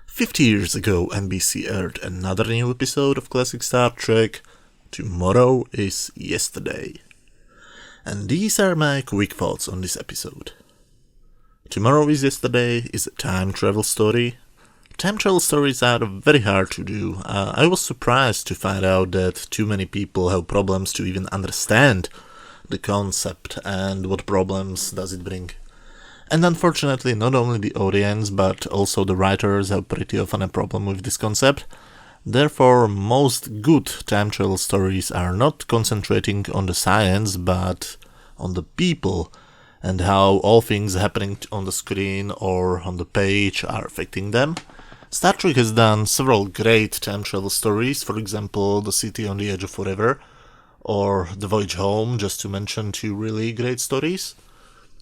50 years ago, NBC aired another new episode of classic Star Trek. Tomorrow is yesterday. And these are my quick thoughts on this episode. Tomorrow is Yesterday is a time travel story. Time travel stories are very hard to do. I was surprised to find out that too many people have problems to even understand the concept and what problems does it bring. And unfortunately, not only the audience, but also the writers have pretty often a problem with this concept. Therefore, most good time travel stories are not concentrating on the science, but on the people and how all things happening on the screen or on the page are affecting them. Star Trek has done several great time travel stories, for example, The City on the Edge of Forever, or The Voyage Home, just to mention two really great stories.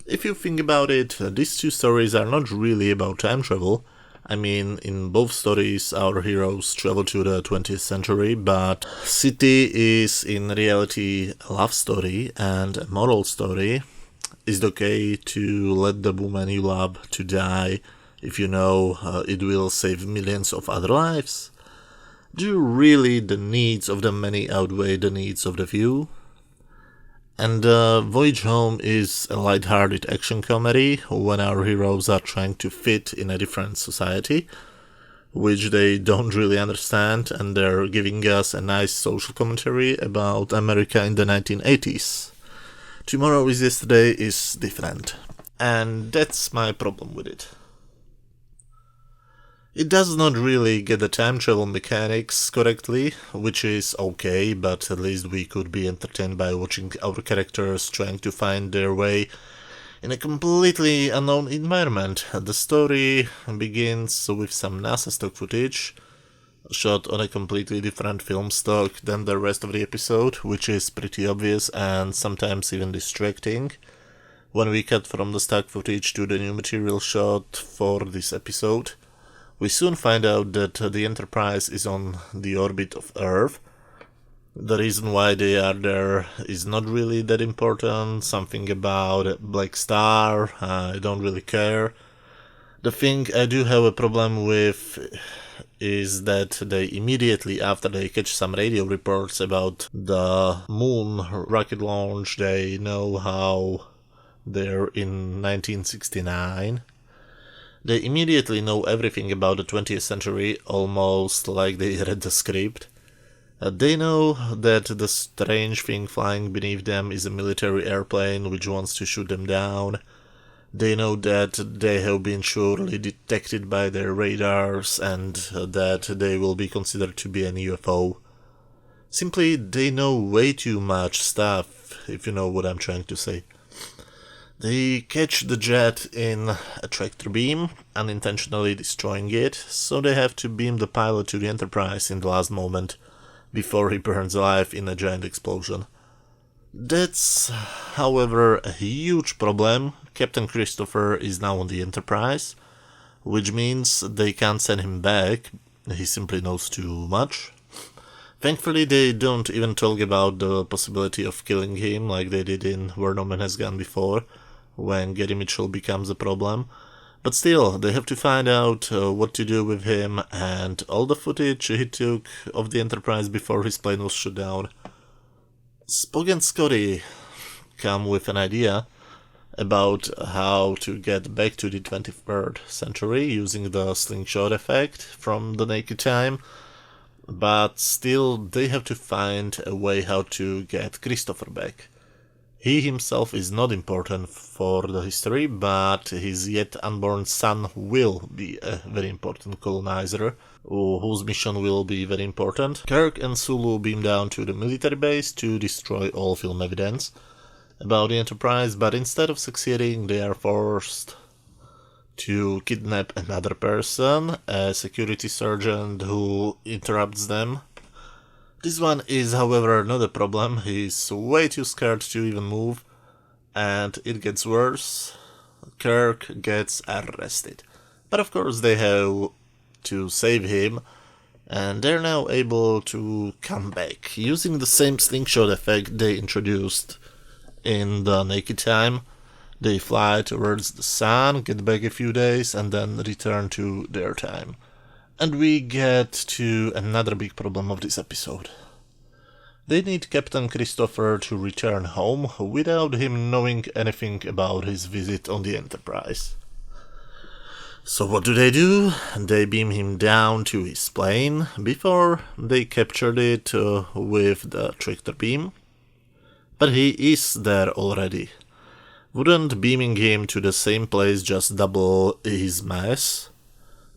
If you think about it, these two stories are not really about time travel. I mean, in both stories, our heroes travel to the 20th century, but City is in reality a love story and a moral story. Is it okay to let the woman you love to die if you know it will save millions of other lives? Do really the needs of the many outweigh the needs of the few? And Voyage Home is a light-hearted action comedy when our heroes are trying to fit in a different society, which they don't really understand, and they're giving us a nice social commentary about America in the 1980s. Tomorrow is Yesterday is different, and that's my problem with it. It does not really get the time travel mechanics correctly, which is okay, but at least we could be entertained by watching our characters trying to find their way in a completely unknown environment. The story begins with some NASA stock footage, shot on a completely different film stock than the rest of the episode, which is pretty obvious and sometimes even distracting. When we cut from the stock footage to the new material shot for this episode, we soon find out that the Enterprise is on the orbit of Earth. The reason why they are there is not really that important. Something about a black star, I don't really care. The thing I do have a problem with is that they immediately after they catch some radio reports about the moon rocket launch, they know how they're in 1969. They immediately know everything about the 20th century, almost like they read the script. They know that the strange thing flying beneath them is a military airplane which wants to shoot them down. They know that they have been surely detected by their radars and that they will be considered to be an UFO. Simply, they know way too much stuff, if you know what I'm trying to say. They catch the jet in a tractor beam, unintentionally destroying it, so they have to beam the pilot to the Enterprise in the last moment, before he burns alive in a giant explosion. That's, however, a huge problem. Captain Christopher is now on the Enterprise, which means they can't send him back, he simply knows too much. Thankfully, they don't even talk about the possibility of killing him like they did in Where No Man Has Gone Before, when Gary Mitchell becomes a problem. But still, they have to find out what to do with him and all the footage he took of the Enterprise before his plane was shot down. Spock and Scotty come with an idea about how to get back to the 23rd century using the slingshot effect from the Naked Time, but still they have to find a way how to get Christopher back. He himself is not important for the history, but his yet unborn son will be a very important colonizer, whose mission will be very important. Kirk and Sulu beam down to the military base to destroy all film evidence about the Enterprise, but instead of succeeding, they are forced to kidnap another person, a security sergeant who interrupts them. This one is, however, not a problem. He's way too scared to even move, and it gets worse. Kirk gets arrested. But of course they have to save him, and they're now able to come back using the same slingshot effect they introduced in the Naked Time. They fly towards the sun, get back a few days, and then return to their time. And we get to another big problem of this episode. They need Captain Christopher to return home without him knowing anything about his visit on the Enterprise. So what do? They beam him down to his plane before they captured it with the tractor beam. But he is there already. Wouldn't beaming him to the same place just double his mass?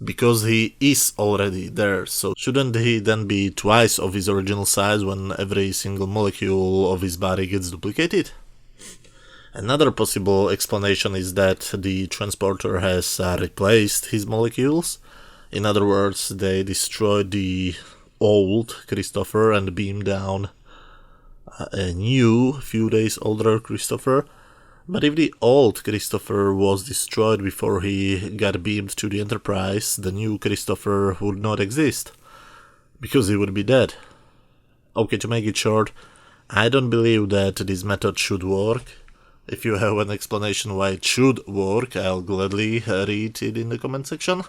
Because he is already there, so shouldn't he then be twice of his original size when every single molecule of his body gets duplicated? Another possible explanation is that the transporter has replaced his molecules. In other words, they destroyed the old Christopher and beamed down a new, few days older Christopher. But if the old Christopher was destroyed before he got beamed to the Enterprise, the new Christopher would not exist, because he would be dead. Okay, to make it short, I don't believe that this method should work. If you have an explanation why it should work, I'll gladly read it in the comment section.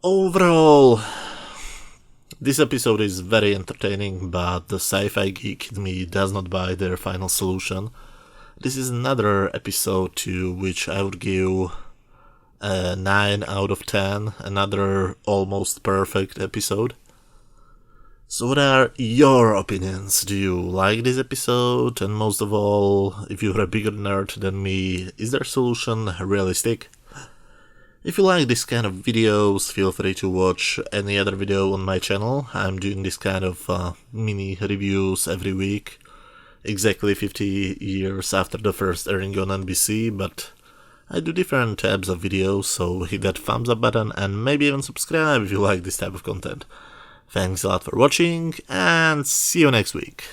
Overall, this episode is very entertaining, but the sci-fi geek in me does not buy their final solution. This is another episode to which I would give a 9 out of 10, another almost perfect episode. So what are your opinions? Do you like this episode? And most of all, if you're a bigger nerd than me, is their solution realistic? If you like this kind of videos, feel free to watch any other video on my channel. I'm doing this kind of mini reviews every week. Exactly 50 years after the first airing on NBC, but I do different types of videos, so hit that thumbs up button and maybe even subscribe if you like this type of content. Thanks a lot for watching, and see you next week.